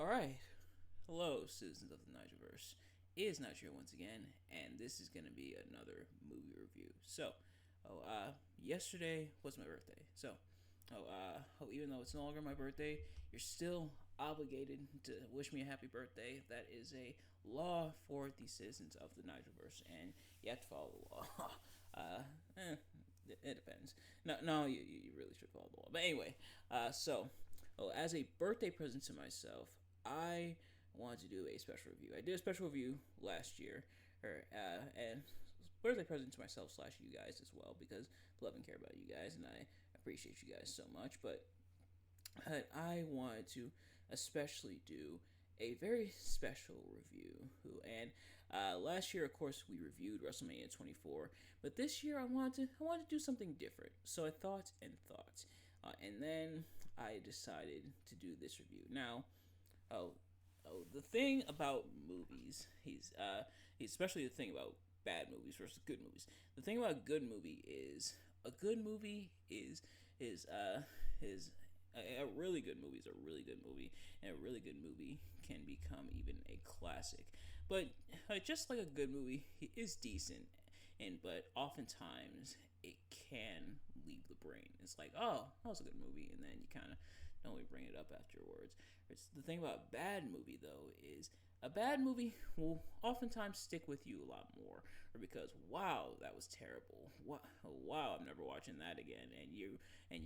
All right. Hello, citizens of the Nigelverse. It is Nigel once again, and this is going to be another movie review. Yesterday was my birthday. Even though it's no longer my birthday, you're still obligated to wish me a happy birthday. That is a law for the citizens of the Nigelverse, and you have to follow the law. uh, eh, it depends. No, you really should follow the law. But anyway, as a birthday present to myself, I wanted to do a special review. I did a special review last year, and birthday present to myself slash you guys as well, because I love and care about you guys, and I appreciate you guys so much. But I wanted to especially do a very special review. Last year, of course, we reviewed WrestleMania 24, but this year I wanted to do something different. So I thought and thought, and then I decided to do this review. Now, oh, the thing about movies, he's especially the thing about bad movies versus good movies. The thing about a good movie is a good movie is a really good movie is a really good movie, and a really good movie can become even a classic. But just like a good movie, it is decent, but oftentimes it can leave the brain. It's like, oh, that was a good movie, and then you kind of don't really bring it up afterwards. The thing about a bad movie though is a bad movie will oftentimes stick with you a lot more, or because wow, that was terrible. Wow, I'm never watching that again, and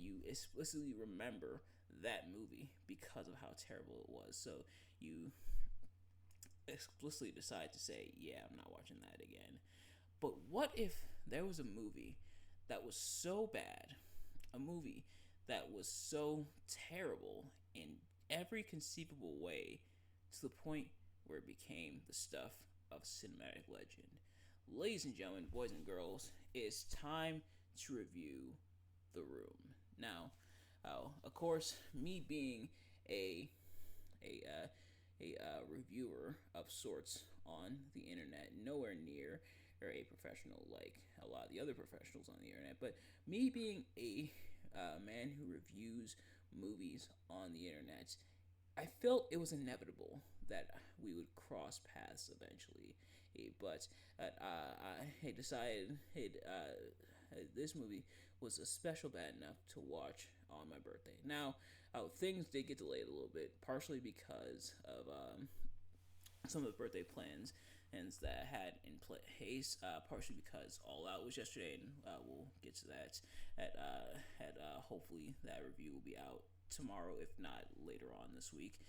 you explicitly remember that movie because of how terrible it was. So you explicitly decide to say, yeah, I'm not watching that again. But what if there was a movie that was so bad, a movie that was so terrible in every conceivable way, to the point where it became the stuff of cinematic legend? Ladies and gentlemen, boys and girls, it's time to review The Room. Now, of course, me being a a uh, reviewer of sorts on the internet, nowhere near or a professional like a lot of the other professionals on the internet, but me being a man who reviews movies on the internet, I felt it was inevitable that we would cross paths eventually. But I decided this movie was a special bad enough to watch on my birthday. Now, things did get delayed a little bit, partially because of some of the birthday plans and that I had in place, partially because All Out was yesterday, and we'll get to that. Hopefully that review will be out tomorrow, if not later on this week,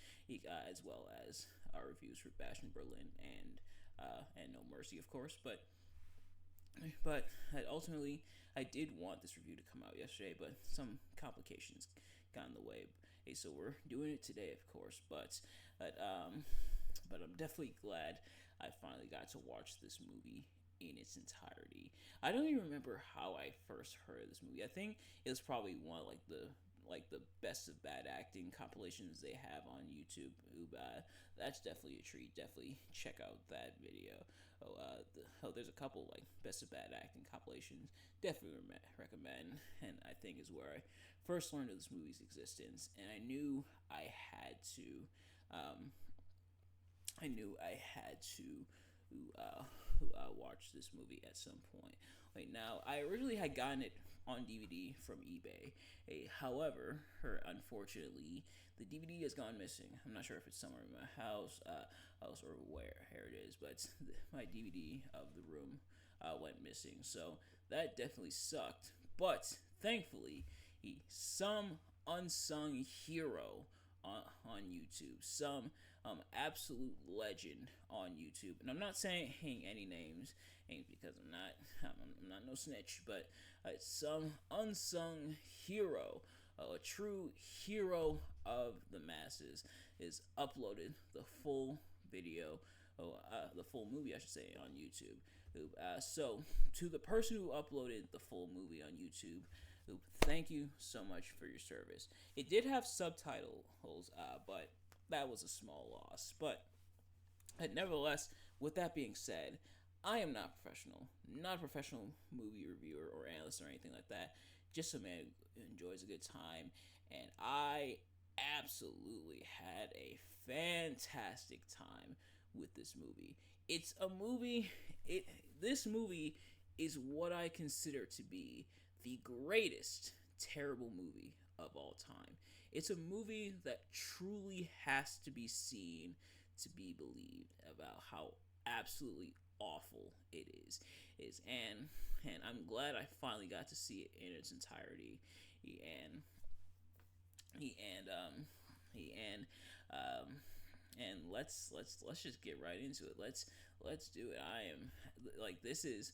as well as our reviews for Bash in Berlin and No Mercy, of course. But ultimately, I did want this review to come out yesterday, but some complications got in the way. So we're doing it today, of course. But I'm definitely glad I finally got to watch this movie in its entirety. I don't even remember how I first heard of this movie. I think it was probably one of the best of bad acting compilations they have on YouTube. That's definitely a treat. Definitely check out that video. There's a couple like best of bad acting compilations. Definitely recommend. And I think is where I first learned of this movie's existence, and I knew I had to. I knew I had to watch this movie at some point. Now, I originally had gotten it on DVD from eBay. However, unfortunately, the DVD has gone missing. I'm not sure if it's somewhere in my house or where here it is, but my DVD of The Room went missing. So that definitely sucked. But thankfully, some unsung hero on YouTube, some absolute legend on YouTube, and I'm not saying any names, because I'm not no snitch, but some unsung hero, a true hero of the masses, is uploaded the full video, the full movie, I should say, on YouTube. So to the person who uploaded the full movie on YouTube, thank you so much for your service. It did have subtitles, but that was a small loss. But nevertheless, with that being said, I am not a professional movie reviewer or analyst or anything like that. Just a man who enjoys a good time, and I absolutely had a fantastic time with this movie. It's a movie. It This movie is what I consider to be the greatest terrible movie of all time. It's a movie that truly has to be seen to be believed about how absolutely awful it is and I'm glad I finally got to see it in its entirety. And he he and let's just get right into it. Let's do it. I am like this is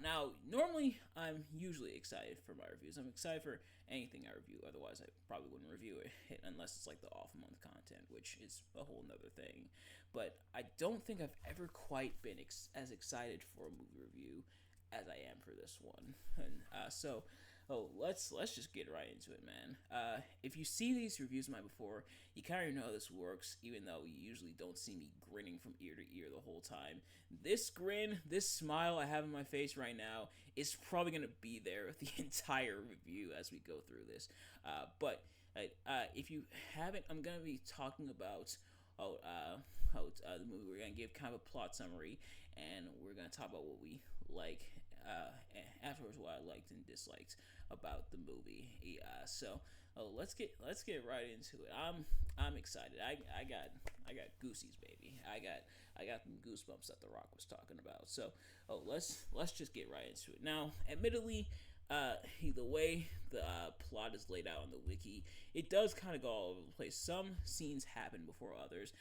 now normally I'm usually excited for my reviews. I'm excited for anything I review. Otherwise, I probably wouldn't review it unless it's like the off month content, which is a whole nother thing. But I don't think I've ever quite been as excited for a movie review as I am for this one. And so oh, let's just get right into it, man. If you see these reviews of mine before, you kind of know how this works, even though you usually don't see me grinning from ear to ear the whole time. This grin, this smile I have on my face right now, is probably gonna be there the entire review as we go through this. But if you haven't, I'm gonna be talking about the movie. We're gonna give kind of a plot summary, and we're gonna talk about what we like. Afterwards, what I liked and disliked about the movie. Let's get right into it. I'm excited. I got goosies, baby. I got them goosebumps that The Rock was talking about. So let's just get right into it. Now, admittedly, the way the plot is laid out on the wiki, it does kind of go all over the place. Some scenes happen before others.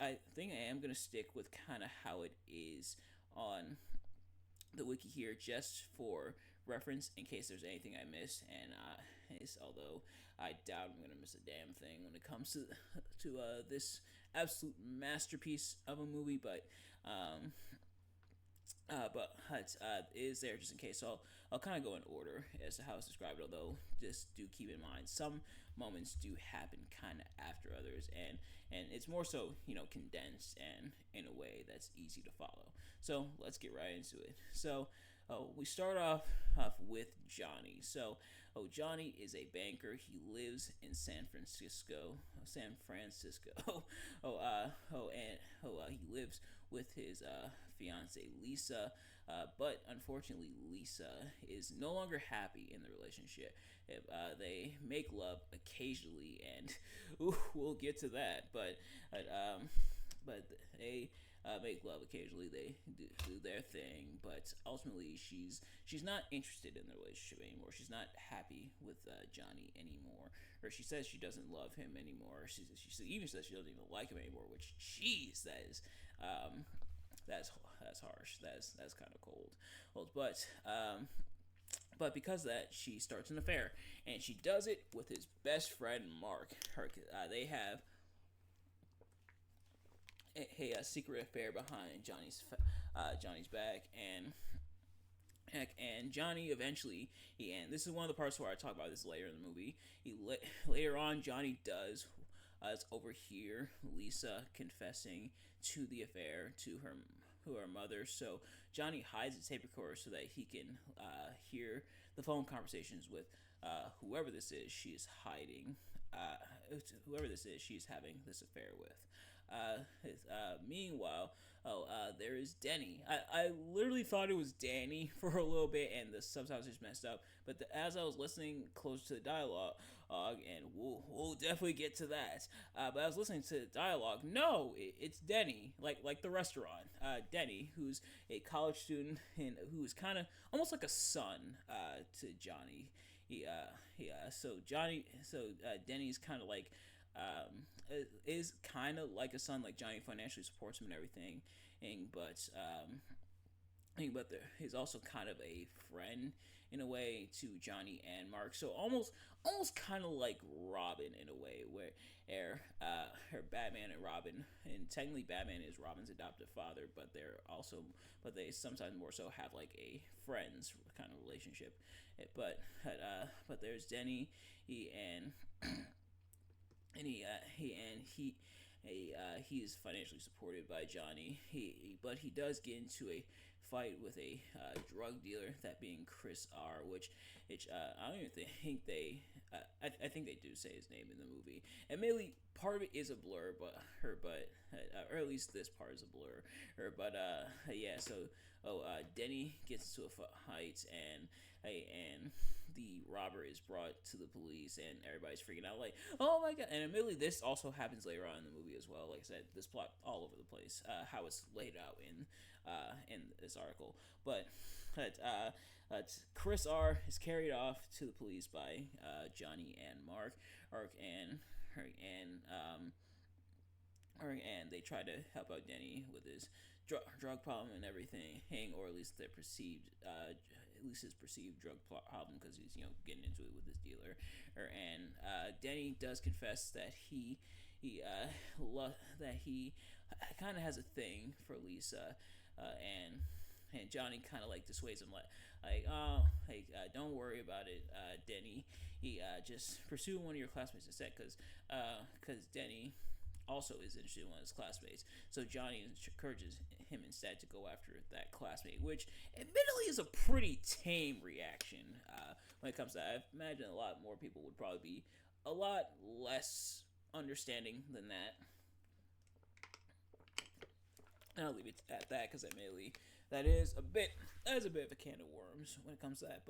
I think I am gonna stick with kind of how it is on the wiki here, just for reference in case there's anything I missed. And although I doubt I'm gonna miss a damn thing when it comes to this absolute masterpiece of a movie, it is there just in case. So I'll kind of go in order as to how it's described. Although just do keep in mind some moments do happen kind of after others, and it's more so condensed and in a way that's easy to follow. So let's get right into it. So we start off with Johnny. So Johnny is a banker. He lives in San Francisco. He lives with his fiance Lisa. But unfortunately, Lisa is no longer happy in the relationship. They make love occasionally, and we'll get to that. But they make love occasionally. They do their thing, but ultimately, she's not interested in the relationship anymore. She's not happy with Johnny anymore, or she says she doesn't love him anymore. She even says she doesn't even like him anymore. Which, jeez, that's harsh. That's kind of cold. But because of that, she starts an affair, and she does it with his best friend Mark. They have a secret affair behind Johnny's back, and Johnny eventually and this is one of the parts where I talk about this later in the movie. Later on, Johnny does overhear Lisa confessing to the affair to her mother. So Johnny hides the tape recorder so that he can hear the phone conversations with whoever this is she's hiding. Whoever this is she's having this affair with. Meanwhile, there is Denny. I literally thought it was Danny for a little bit, and the subtitles just messed up. But as I was listening close to the dialogue, and we'll definitely get to that. But I was listening to the dialogue. No, it's Denny, like the restaurant. Denny, who's a college student and who's kind of almost like a son to Johnny. Denny's kind of like. Is kind of like a son, like Johnny financially supports him and everything, but he's also kind of a friend in a way to Johnny and Mark. So almost kind of like Robin in a way, where her Batman and Robin, and technically Batman is Robin's adoptive father, but they sometimes more so have like a friends kind of relationship. But there's Denny, he's financially supported by Johnny. But he does get into a fight with a drug dealer, that being Chris R, which I don't even think they. I think they do say his name in the movie. Admittedly, part of it is a blur, or at least this part is a blur. Yeah. So, Denny gets into a fight, and the robber is brought to the police, and everybody's freaking out, like, oh my god. And admittedly, this also happens later on in the movie as well. Like I said, this plot all over the place, how it's laid out in this article. But Chris R is carried off to the police by Johnny and Mark, and they try to help out Denny with his drug problem and everything, or at least his perceived drug problem, because he's getting into it with this dealer. And Denny does confess that that he kind of has a thing for Lisa, and Johnny kind of like dissuades him, don't worry about it, Denny. He just pursue one of your classmates instead, because Denny also is interested in one of his classmates. So Johnny encourages him instead to go after that classmate, which admittedly is a pretty tame reaction when it comes to that. I imagine a lot more people would probably be a lot less understanding than that. And I'll leave it at that, because admittedly that is a bit of a can of worms when it comes to that.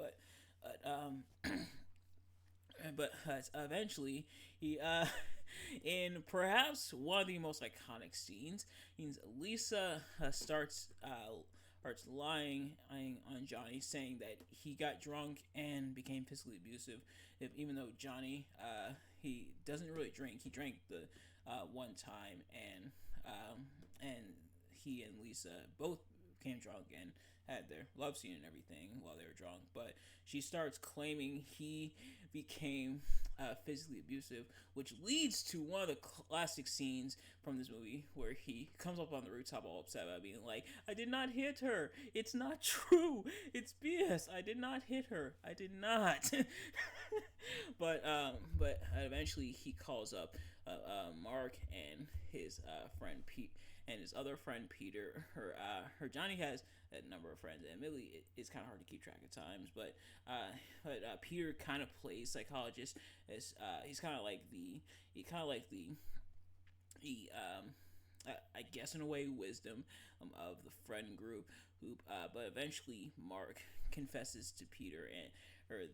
But eventually he in perhaps one of the most iconic scenes, Lisa starts lying on Johnny, saying that he got drunk and became physically abusive. Even though Johnny, he doesn't really drink, he drank the one time, and he and Lisa both became drunk and had their love scene and everything while they were drunk. But she starts claiming he became physically abusive, which leads to one of the classic scenes from this movie, where he comes up on the rooftop all upset about being like, I did not hit her, it's not true, it's BS, I did not hit her, I did not. but eventually he calls up Mark and his friend Pete and his other friend Peter. Johnny has a number of friends, and admittedly it's kind of hard to keep track of times. But Peter kind of plays psychologist, as he's kind of like the I guess in a way wisdom of the friend group. But eventually Mark confesses to Peter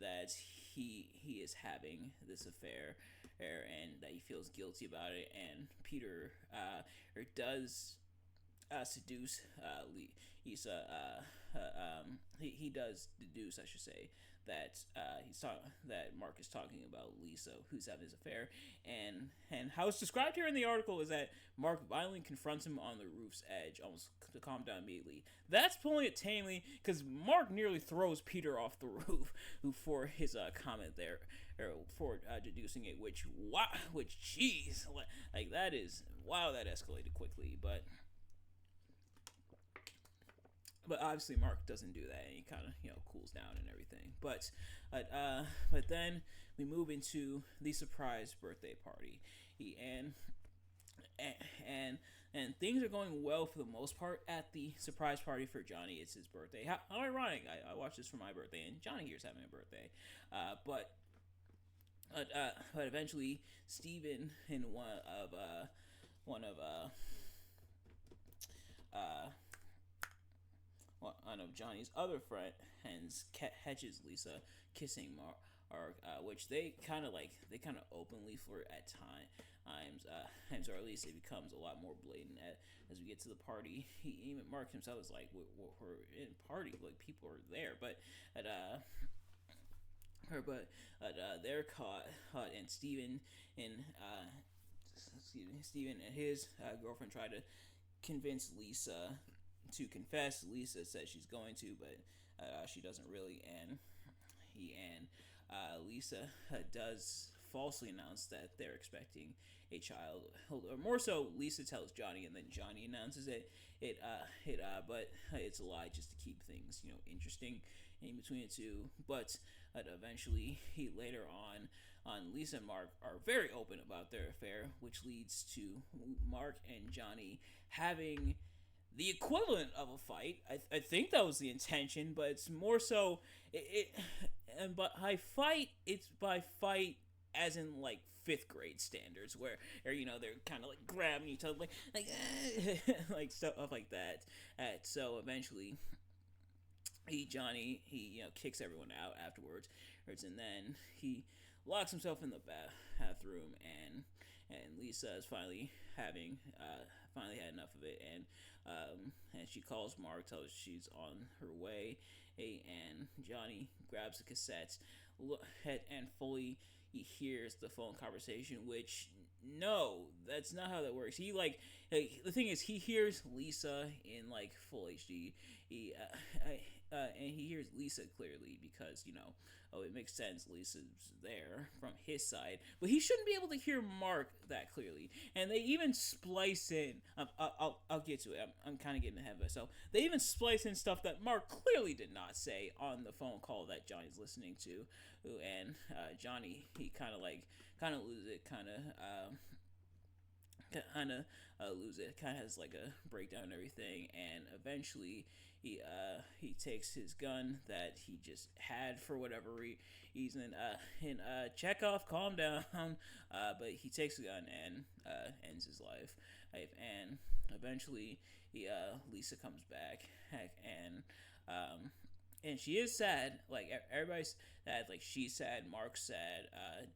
that he is having this affair, and that he feels guilty about it. And Peter does seduce Lisa. He does deduce, I should say, that that Mark is talking about Lisa, who's having his affair, and how it's described here in the article is that Mark violently confronts him on the roof's edge, almost to calm down immediately. That's pulling it tamely, because Mark nearly throws Peter off the roof for his comment there, or for deducing it. Which jeez, like that is wow, that escalated quickly, but. But obviously Mark doesn't do that, and he kind of cools down and everything. But then we move into the surprise birthday party, and things are going well for the most part at the surprise party for Johnny. It's his birthday. How ironic! I watched this for my birthday, and Johnny here's having a birthday. But eventually Steven and one of Johnny's other friends catches Lisa kissing Mark, which they kind of openly flirt at times, or at least it becomes a lot more blatant as we get to the party. Even Mark himself is like, we're in party, like people are there, but they're caught, and Steven and his girlfriend try to convince Lisa to confess. Lisa says she's going to, but she doesn't really, and Lisa does falsely announce that they're expecting a child, or more so, Lisa tells Johnny, and then Johnny announces it. But it's a lie, just to keep things interesting in between the two. But eventually, he later Lisa and Mark are very open about their affair, which leads to Mark and Johnny having the equivalent of a fight. I think that was the intention, but it's more so and but by fight, it's by fight as in like fifth grade standards, where they're kind of like grabbing each other, like stuff like that. So eventually, Johnny kicks everyone out afterwards, and then he locks himself in the bathroom, and Lisa is finally had enough of it, and she calls Mark, tells she's on her way, and Johnny grabs the cassettes, and fully he hears the phone conversation, which no, that's not how that works. The thing is, he hears Lisa in like full HD. And he hears Lisa clearly because it makes sense. Lisa's there from his side, but he shouldn't be able to hear Mark that clearly. And they even splice in. I'll get to it. I'm kind of getting ahead of myself. They even splice in stuff that Mark clearly did not say on the phone call that Johnny's listening to, and Johnny he kind of loses it, lose it, kind of has like a breakdown and everything, and eventually he takes his gun that he just had for whatever reason, and Chekhov, calm down, but he takes the gun and ends his life, and eventually Lisa comes back, and she is sad. Like everybody's sad. Like she's sad. Mark's sad.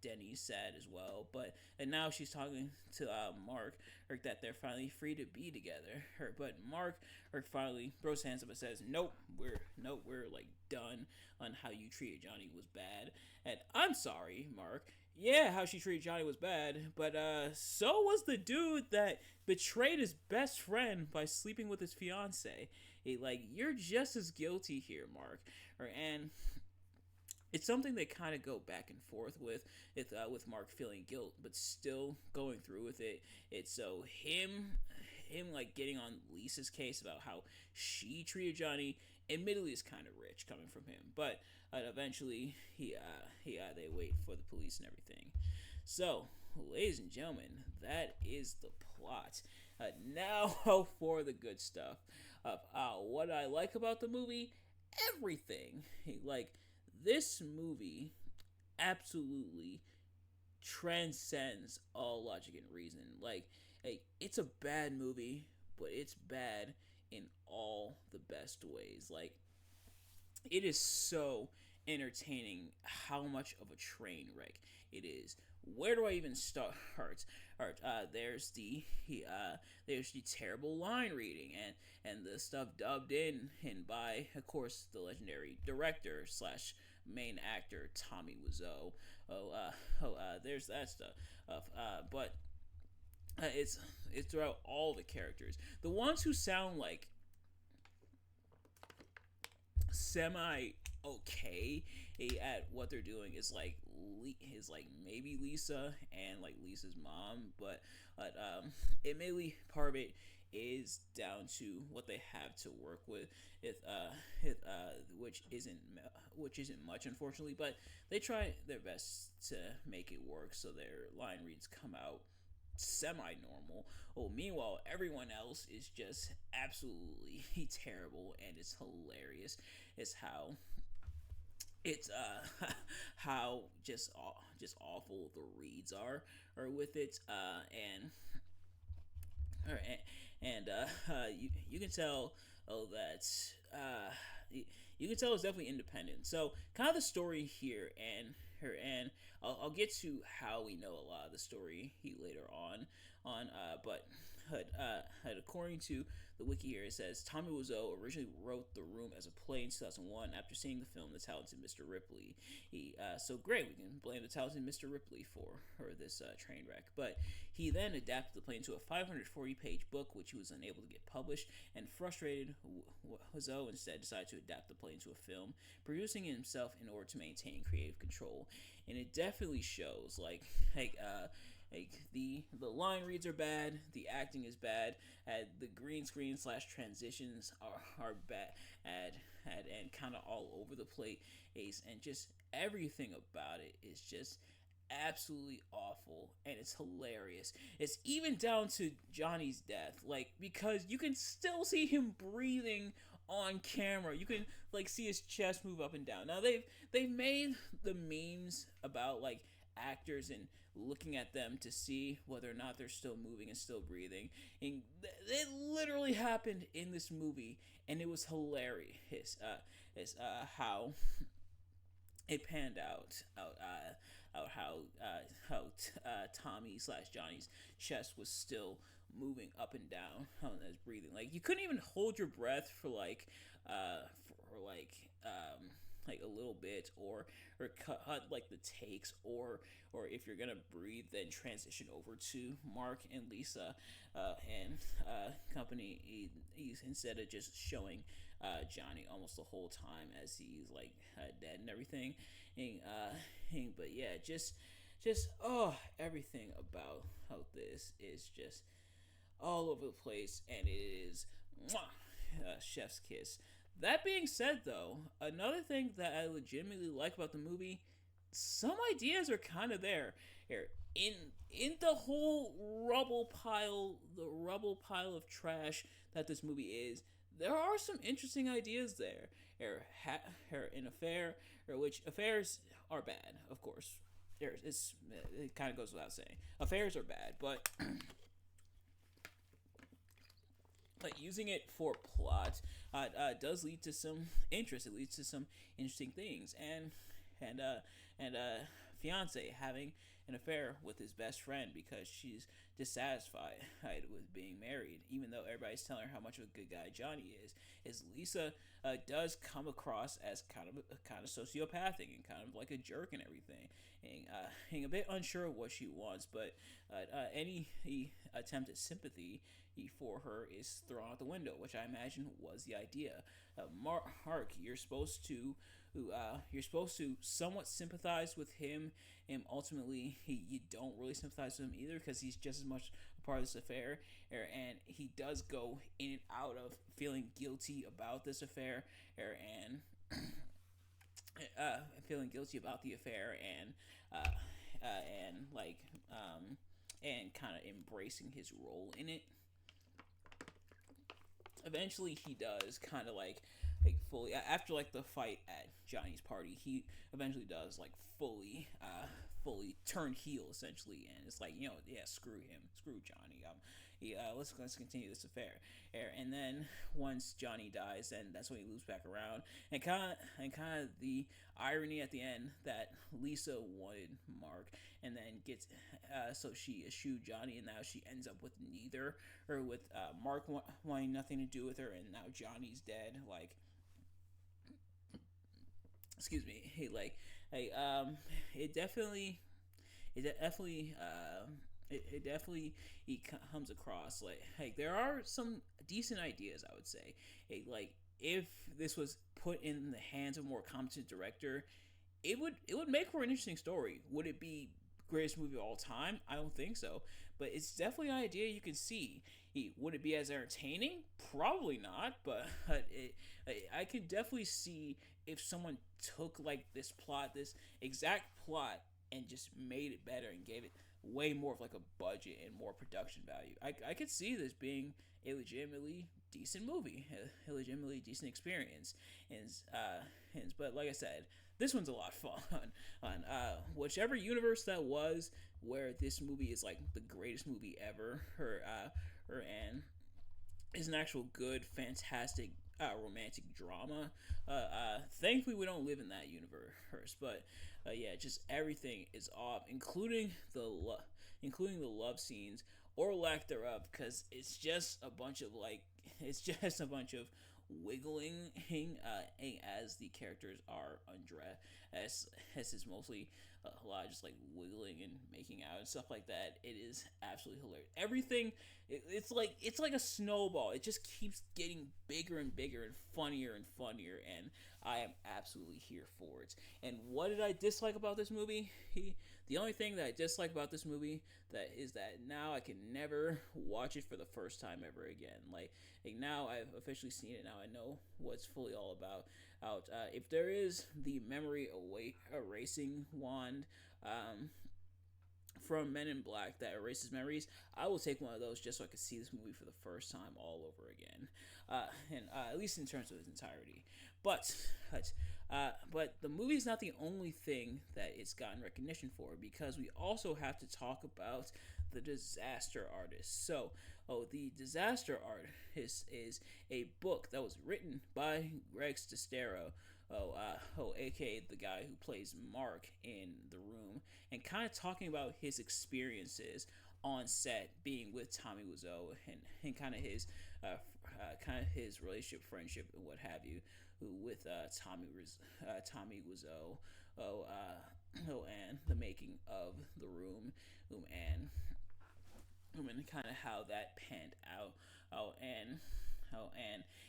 Denny's sad as well. And now she's talking to Mark, that they're finally free to be together. But Mark, finally throws hands up and says, "Nope, we're like done. On how you treated Johnny was bad." And I'm sorry, Mark. Yeah, how she treated Johnny was bad, but so was the dude that betrayed his best friend by sleeping with his fiance. You're just as guilty here, Mark. And it's something they kind of go back and forth with Mark feeling guilt, but still going through with it. It's so him like getting on Lisa's case about how she treated Johnny. Admittedly, is kind of rich coming from him, but eventually they wait for the police and everything. So, ladies and gentlemen, that is the plot. Now for the good stuff. What I like about the movie, everything. This movie absolutely transcends all logic and reason. It's a bad movie, but it's bad in all the best ways. It is so entertaining how much of a train wreck it is. Where do I even start? There's the terrible line reading and the stuff dubbed in by, of course, the legendary director slash main actor Tommy Wiseau. There's that stuff. But it's throughout all the characters. The ones who sound like semi okay at what they're doing is maybe Lisa and like Lisa's mom, but admittedly part of it is down to what they have to work with, which isn't much, unfortunately, but they try their best to make it work so their line reads come out semi-normal. Meanwhile, everyone else is just absolutely terrible, and it's hilarious. It's how just awful the reads are with it, you can tell that you can tell it's definitely independent. So kind of the story here, and I'll get to how we know a lot of the story later on, but according to the wiki here, it says Tommy Wiseau originally wrote The Room as a play in 2001 after seeing the film The Talented Mr. Ripley. So great, we can blame The Talented Mr. Ripley for this train wreck. But he then adapted the play into a 540-page book, which he was unable to get published, and frustrated, Wiseau instead decided to adapt the play into a film, producing it himself in order to maintain creative control. And it definitely shows, the line reads are bad, the acting is bad, the green screen slash transitions are bad, and kind of all over the place, and just everything about it is just absolutely awful and it's hilarious. It's even down to Johnny's death, like because you can still see him breathing on camera. You can like see his chest move up and down. Now they've made the memes about like actors and looking at them to see whether or not they're still moving and still breathing. And it literally happened in this movie, and it was hilarious. How it panned out Tommy slash Johnny's chest was still moving up and down as breathing. Like you couldn't even hold your breath for for like a little bit or cut like the takes or if you're gonna breathe then transition over to Mark and Lisa and company instead of just showing Johnny almost the whole time as he's like dead and everything but yeah, just everything about how this is just all over the place, and it is chef's kiss. That being said, though, another thing that I legitimately like about the movie, some ideas are kind of there. Here, in the rubble pile of trash that this movie is, there are some interesting ideas there. Here, an affair, which affairs are bad, of course. It kind of goes without saying. Affairs are bad, but like using it for plot does lead to some interest. It leads to some interesting things, and fiance having an affair with his best friend because she's dissatisfied with being married, even though everybody's telling her how much of a good guy Johnny is Lisa does come across as kind of sociopathic and kind of like a jerk and everything, and a bit unsure of what she wants, but any attempt at sympathy for her is thrown out the window, which I imagine was the idea. Mark, you're supposed to somewhat sympathize with him, and ultimately you don't really sympathize with him either because he's just as much a part of this affair, and he does go in and out of feeling guilty about this affair, and feeling guilty about the affair, and kind of embracing his role in it. Eventually he does kind of like fully after like the fight at Johnny's party, he eventually does like fully turn heel essentially, and it's like, yeah, screw him, screw Johnny. Let's continue this affair. And then once Johnny dies, then that's when he loops back around, and kind of the irony at the end that Lisa wanted Mark, and then gets so she eschewed Johnny, and now she ends up with neither, or with Mark wanting nothing to do with her, and now Johnny's dead. Like, excuse me. It definitely he comes across like there are some decent ideas, I would say. Like if this was put in the hands of a more competent director, it would make for an interesting story. Would it be greatest movie of all time? I don't think so, but it's definitely an idea you can see. Would it be as entertaining? Probably not, but I could definitely see if someone took like this exact plot, and just made it better and gave it way more of like a budget and more production value. I could see this being a legitimately decent movie, a legitimately decent experience, but like I said, this one's a lot of fun. On whichever universe that was, where this movie is like the greatest movie ever, and is an actual good, fantastic romantic drama. Thankfully, we don't live in that universe, but yeah, just everything is off, including the love scenes or lack thereof, because it's just a bunch of wiggling as the characters are undressed. As is mostly a lot of just like wiggling and making out and stuff like that. It is absolutely hilarious. Everything, it's like a snowball. It just keeps getting bigger and bigger and funnier, and I am absolutely here for it. And what did I dislike about this movie? The only thing that I dislike about this movie is that now I can never watch it for the first time ever again. Like now I've officially seen it. Now I know what it's fully all about. If there is the memory erasing wand, from Men in Black that erases memories, I will take one of those just so I could see this movie for the first time all over again, and at least in terms of its entirety. But but the movie is not the only thing that it's gotten recognition for, because we also have to talk about the Disaster Artist. So, the Disaster Artist is a book that was written by Greg Sestero, aka the guy who plays Mark in The Room, and kind of talking about his experiences on set, being with Tommy Wiseau, and kind of his relationship, friendship, and what have you, with Tommy Wiseau, and the making of The Room, and kind of how that panned out. And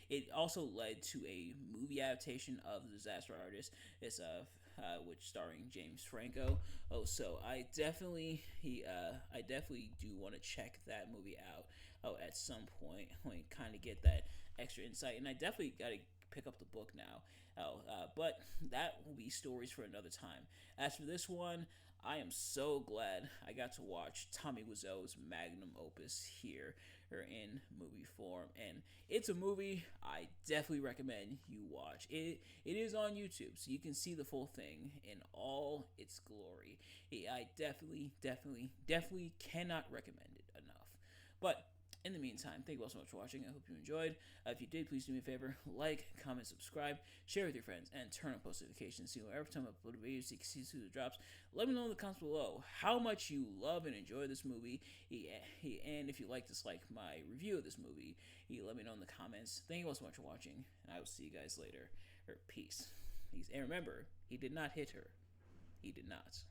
it also led to a movie adaptation of The Disaster Artist. It's which starring James Franco. So I definitely do want to check that movie out. At some point, when kind of get that extra insight, and I definitely got to pick up the book now. But that will be stories for another time. As for this one, I am so glad I got to watch Tommy Wiseau's magnum opus here, or in movie form, and it's a movie I definitely recommend you watch. It is on YouTube, so you can see the full thing in all its glory. I definitely cannot recommend it enough. But in the meantime, thank you all so much for watching. I hope you enjoyed. If you did, please do me a favor: like, comment, subscribe, share with your friends, and turn on post notifications so every time I upload a video, so you can see as soon as it drops. Let me know in the comments below how much you love and enjoy this movie, and if you dislike my review of this movie, let me know in the comments. Thank you all so much for watching, and I will see you guys later. Peace. And remember, he did not hit her. He did not.